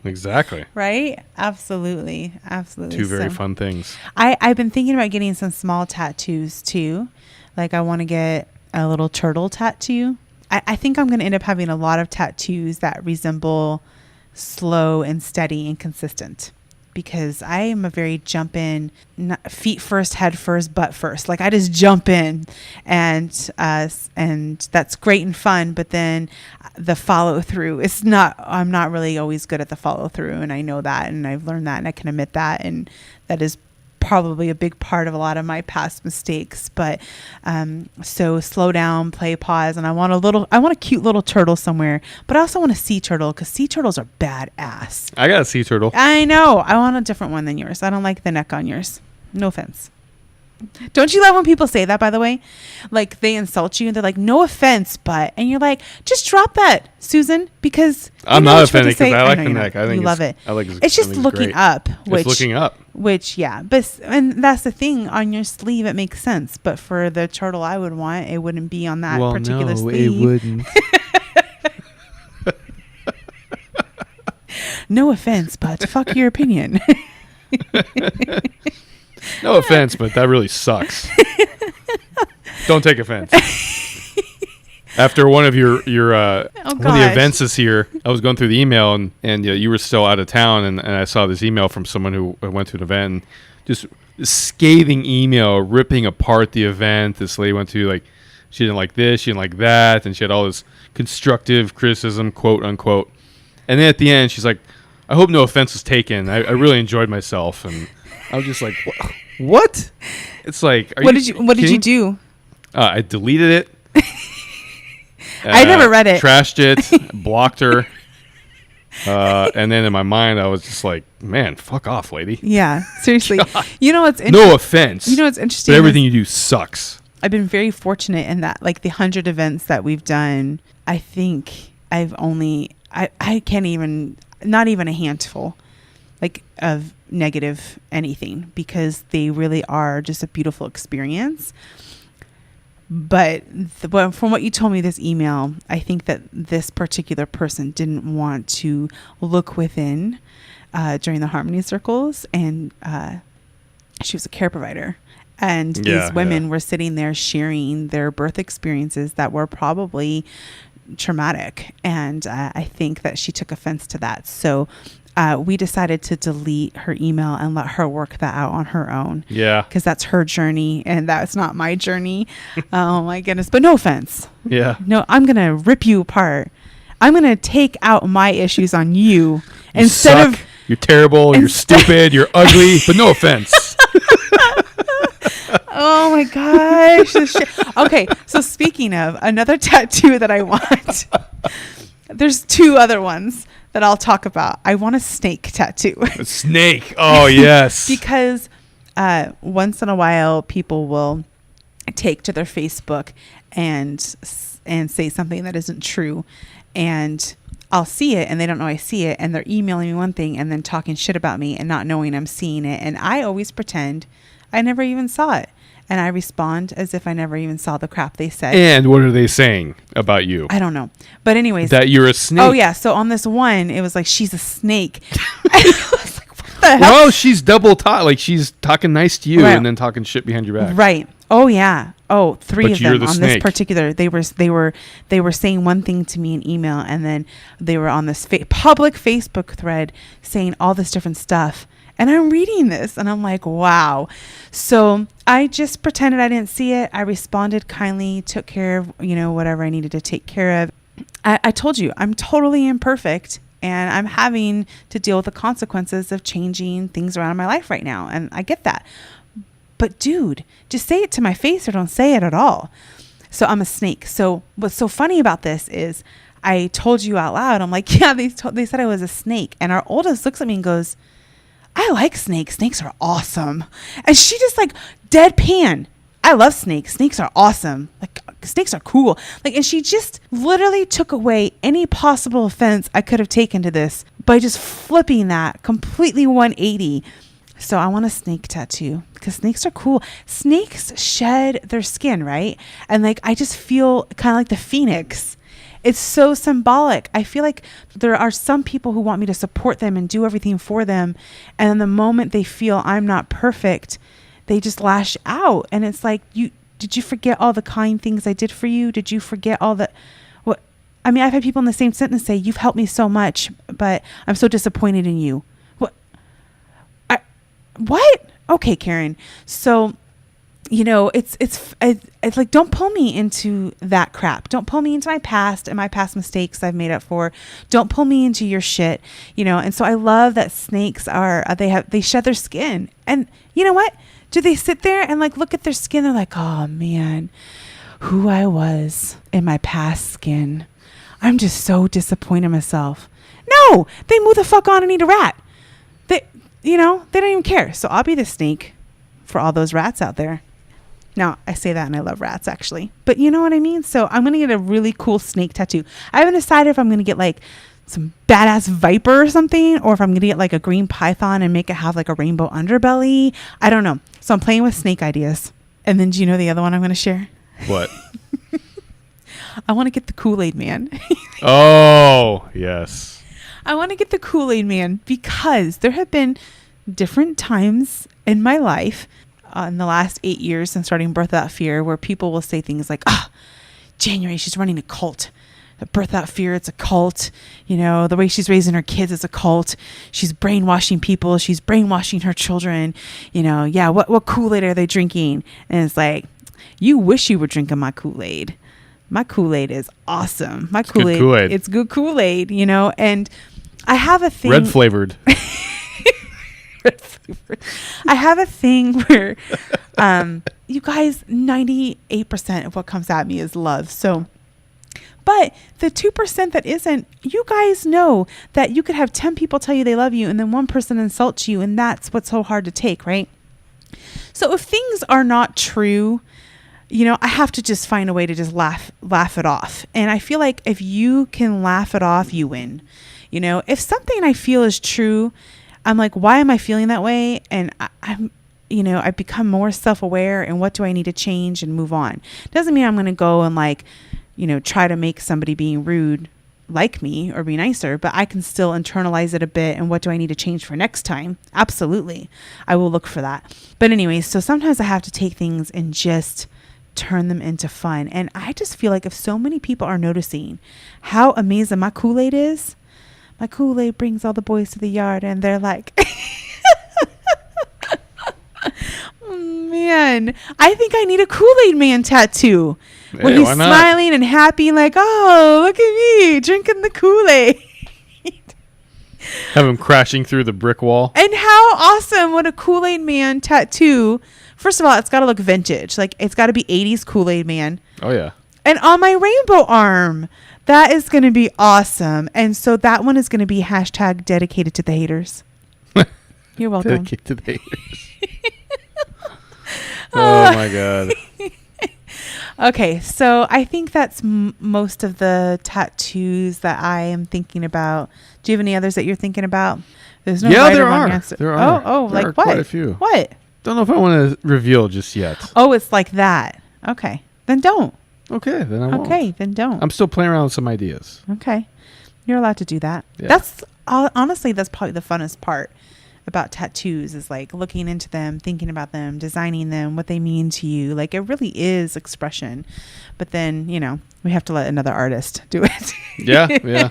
exactly. Right? Absolutely. Absolutely. Two very fun things. I've been thinking about getting some small tattoos too. Like I want to get a little turtle tattoo. I think I'm going to end up having a lot of tattoos that resemble slow and steady and consistent, because I am a very jump in, feet first, head first, butt first. Like I just jump in, and that's great and fun. But then the follow through, I'm not really always good at the follow through, and I know that, and I've learned that, and I can admit that, and that is probably a big part of a lot of my past mistakes. But so slow down, play pause, and I want a cute little turtle somewhere, but I also want a sea turtle, because sea turtles are badass. I got a sea turtle. I know. I want a different one than yours. I don't like the neck on yours. No offense. Don't you love when people say that, by the way? Like they insult you and they're like, no offense, but, and you're like, just drop that, Susan, because I'm not offended, because I like the neck. I think you love it. I like it's just looking up. It's looking up. Which, yeah. But, and that's the thing, on your sleeve, it makes sense. But for the turtle I would want, it wouldn't be on that particular sleeve. It wouldn't. No offense, but fuck your opinion. No offense, but that really sucks. Don't take offense. After one of your one of the events this year, I was going through the email, and you were still out of town, and I saw this email from someone who went to an event, and just scathing email ripping apart the event. This lady went to, like, she didn't like this, she didn't like that, and she had all this constructive criticism, quote unquote. And then at the end, she's like, I hope no offense was taken. I really enjoyed myself. And I was just like, what? It's like, what did you do? I deleted it. I never read it. Trashed it, blocked her. And then in my mind, I was just like, man, fuck off, lady. Yeah, seriously. God. You know what's no offense. You know what's interesting? But everything you do sucks. I've been very fortunate in that, like the 100 events that we've done, I think I've only, I can't even, not even a handful, like of negative anything, because they really are just a beautiful experience. But from what you told me this email, I think that this particular person didn't want to look within during the Harmony Circles, and she was a care provider. And these women were sitting there sharing their birth experiences that were probably traumatic. And I think that she took offense to that. So we decided to delete her email and let her work that out on her own. Yeah. Because that's her journey and that's not my journey. Oh, my goodness. But no offense. Yeah. No, I'm going to rip you apart. I'm going to take out my issues on you. Instead of... You're terrible. You're stupid. You're ugly. But no offense. Oh my gosh. Okay, so speaking of another tattoo that I want, there's two other ones that I'll talk about. I want a snake tattoo. A snake. Oh, yes. Because once in a while, people will take to their Facebook and say something that isn't true. And I'll see it and they don't know I see it. And they're emailing me one thing and then talking shit about me and not knowing I'm seeing it. And I always pretend I never even saw it. And I respond as if I never even saw the crap they said. And what are they saying about you? I don't know. But anyways. That you're a snake. Oh, yeah. So on this one, it was like, she's a snake. I was like, what the hell? Well, she's double talk. Like, she's talking nice to you and then talking shit behind your back. Right. Oh, yeah. Oh, three of them on snake. This particular. They were saying one thing to me in email, and then they were on this public Facebook thread saying all this different stuff. And I'm reading this and I'm like, wow. So I just pretended I didn't see it. I responded kindly, took care of, whatever I needed to take care of. I told you I'm totally imperfect and I'm having to deal with the consequences of changing things around in my life right now. And I get that. But dude, just say it to my face or don't say it at all. So I'm a snake. So what's so funny about this is I told you out loud, I'm like, yeah, they said I was a snake. And our oldest looks at me and goes, I like snakes. Snakes are awesome. And she just like deadpan. I love snakes. Snakes are awesome. Like snakes are cool. Like, and she just literally took away any possible offense I could have taken to this by just flipping that completely 180. So I want a snake tattoo because snakes are cool. Snakes shed their skin, right? And like, I just feel kind of like the phoenix. It's so symbolic. I feel like there are some people who want me to support them and do everything for them. And the moment they feel I'm not perfect, they just lash out. And it's like, did you forget all the kind things I did for you? Did you forget all the, what? I mean, I've had people in the same sentence say, you've helped me so much, but I'm so disappointed in you. What? Okay, Karen. So, it's like, don't pull me into that crap. Don't pull me into my past and my past mistakes I've made up for. Don't pull me into your shit, And so I love that snakes they shed their skin. And you know what? Do they sit there and like look at their skin? They're like, oh man, who I was in my past skin. I'm just so disappointed in myself. No, they move the fuck on and eat a rat. They don't even care. So I'll be the snake for all those rats out there. Now, I say that and I love rats, actually. But you know what I mean? So I'm going to get a really cool snake tattoo. I haven't decided if I'm going to get like some badass viper or something, or if I'm going to get like a green python and make it have like a rainbow underbelly. I don't know. So I'm playing with snake ideas. And then do you know the other one I'm going to share? What? I want to get the Kool-Aid man. Oh, yes. I want to get the Kool-Aid man because there have been different times in my life in the last 8 years since starting Birth Without Fear where people will say things like, January, she's running a cult. Birth Without Fear, it's a cult. The way she's raising her kids is a cult. She's brainwashing people. She's brainwashing her children. What Kool-Aid are they drinking? And it's like, you wish you were drinking my Kool-Aid. My Kool-Aid is awesome. My Kool-Aid, it's good Kool-Aid, and I have a thing. Red flavored. I have a thing where, you guys, 98% of what comes at me is love. So, but the 2% that isn't, you guys know that you could have 10 people tell you they love you and then one person insults you. And that's what's so hard to take, right? So if things are not true, I have to just find a way to just laugh it off. And I feel like if you can laugh it off, you win. If something I feel is true, I'm like, why am I feeling that way? And I've become more self-aware and what do I need to change and move on. Doesn't mean I'm going to go and like, try to make somebody being rude like me or be nicer, but I can still internalize it a bit. And what do I need to change for next time? Absolutely. I will look for that. But anyways, so sometimes I have to take things and just turn them into fun. And I just feel like if so many people are noticing how amazing my Kool-Aid is, my Kool-Aid brings all the boys to the yard and they're like, oh, man, I think I need a Kool-Aid man tattoo. Where he's smiling and happy, like, oh, look at me drinking the Kool-Aid. Have him crashing through the brick wall. And how awesome would a Kool-Aid man tattoo? First of all, it's got to look vintage. Like, it's got to be 80s Kool-Aid man. Oh, yeah. And on my rainbow arm. That is going to be awesome. And so that one is going to be hashtag dedicated to the haters. You're welcome. Dedicated to the haters. Oh, my God. Okay, so I think that's most of the tattoos that I am thinking about. Do you have any others that you're thinking about? There's no right or wrong answer. There are. Oh, there like are what? Quite a few. What? Don't know if I want to reveal just yet. Oh, it's like that. Okay, then don't. Okay, then I won't. Okay, then don't. I'm still playing around with some ideas. Okay, you're allowed to do that. Yeah. That's honestly, that's probably the funnest part about tattoos is like looking into them, thinking about them, designing them, what they mean to you. Like it really is expression. But then, we have to let another artist do it. Yeah.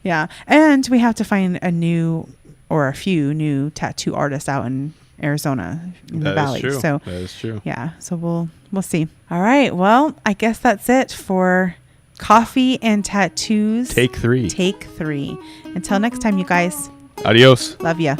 Yeah. And we have to find a few new tattoo artists out in Arizona in the valley. True. So that is true. Yeah. So we'll see. All right. Well, I guess that's it for coffee and tattoos. Take 3. Until next time, you guys. Adios. Love ya.